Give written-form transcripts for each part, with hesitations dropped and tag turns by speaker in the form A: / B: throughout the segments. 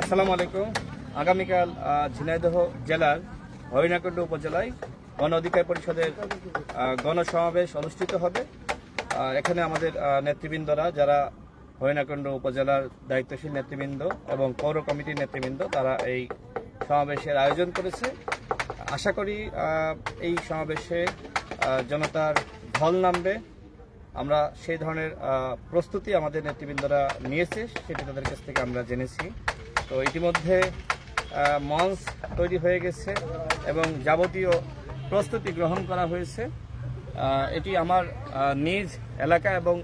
A: আসসালামু আলাইকুম। আগামীকাল ঝিনাইদহ জেলার হরিণাকুণ্ড উপজেলায় গণ অধিকার পরিষদের গণসমাবেশ অনুষ্ঠিত হবে। এখানে আমাদের নেতৃবৃন্দরা যারা হরিণাকুণ্ড উপজেলার দায়িত্বশীল নেতৃবৃন্দ এবং পৌর কমিটির নেতৃবৃন্দ তারা এই সমাবেশের আয়োজন করেছে। আশা করি এই সমাবেশে জনতার ঢল নামবে। আমরা সেই ধরনের প্রস্তুতি আমাদের নেতৃবৃন্দরা নিয়েছে, সেটি তাদের কাছ থেকে আমরা জেনেছি। তো ইতিমধ্যে মঞ্চ তৈরি হয়ে গেছে এবং যাবতীয় প্রস্তুতি গ্রহণ করা হয়েছে। এটি আমার নিজ এলাকা এবং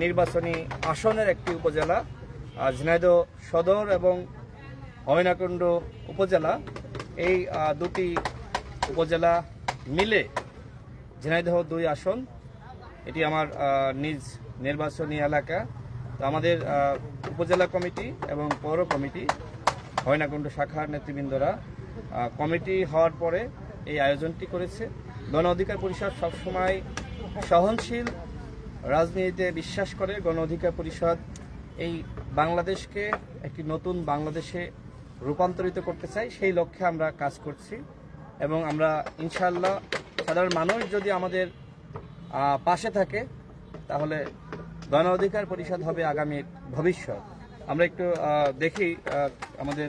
A: নির্বাচনী আসনের একটি উপজেলা। ঝিনাইদহ সদর এবং হরিণাকুণ্ড উপজেলা, এই দুটি উপজেলা মিলে ঝিনাইদহ 2 আসন। এটি আমার নিজ নির্বাচনী এলাকা। তো আমাদের উপজেলা কমিটি এবং পৌর কমিটি হরিণাকুণ্ড শাখার নেতৃবৃন্দরা কমিটি হওয়ার পরে এই আয়োজনটি করেছে। গণ অধিকার পরিষদ সবসময় সহনশীল রাজনীতিতে বিশ্বাস করে। গণ অধিকার পরিষদ এই বাংলাদেশকে একটি নতুন বাংলাদেশে রূপান্তরিত করতে চাই, সেই লক্ষ্যে আমরা কাজ করছি এবং আমরা ইনশাআল্লাহ সাধারণ মানুষ যদি আমাদের পাশে থাকে তাহলে গণ অধিকার পরিষদ হবে আগামীর ভবিষ্যৎ। আমরা একটু দেখি আমাদের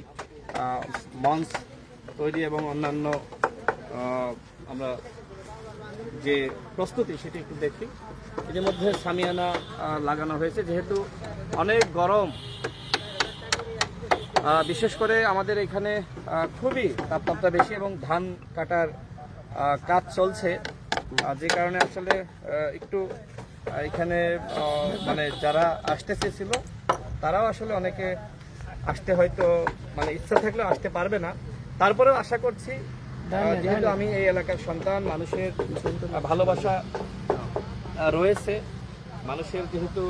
A: মঞ্চ তৈরি এবং অন্যান্য আমরা যে প্রস্তুতি সেটি একটু দেখি। এর মধ্যে সামিয়ানা লাগানো হয়েছে যেহেতু অনেক গরম, বিশেষ করে আমাদের এখানে খুবই তাপমাত্রা বেশি এবং ধান কাটার কাজ চলছে, যে কারণে আসলে একটু এখানে মানে যারা আসতে চেয়েছিল তারাও আসলে অনেকে আসতে হয়তো মানে ইচ্ছা থাকলেও আসতে পারবে না। তারপরেও আশা করছি, যেহেতু আমি এই এলাকার সন্তান, মানুষের ভালোবাসা রয়েছে, মানুষের যেহেতু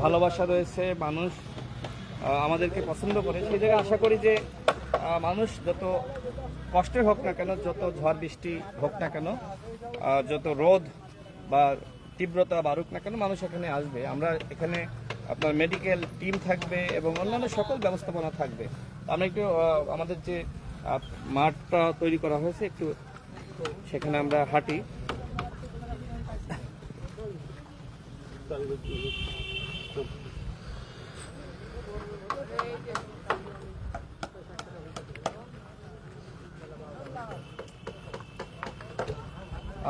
A: ভালোবাসা রয়েছে, মানুষ আমাদেরকে পছন্দ করে, সেই জায়গায় আশা করি যে মানুষ যত কষ্টের হোক না কেন, যত ঝড় বৃষ্টি হোক না কেন, যত রোদ বা তীব্রতা বাড়ুক না কেন, মানুষ এখানে আসবে। আমরা এখানে আপনার মেডিকেল টিম থাকবে এবং অন্যান্য সকল ব্যবস্থাপনা থাকবে। আমরা একটু আমাদের যে মাঠটা তৈরি করা হয়েছে একটু সেখানে আমরা হাঁটি।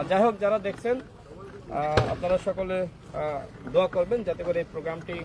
A: যাই হোক, যারা দেখছেন আপনারা সকলে দোয়া করবেন যাতে করে এই প্রোগ্রামটি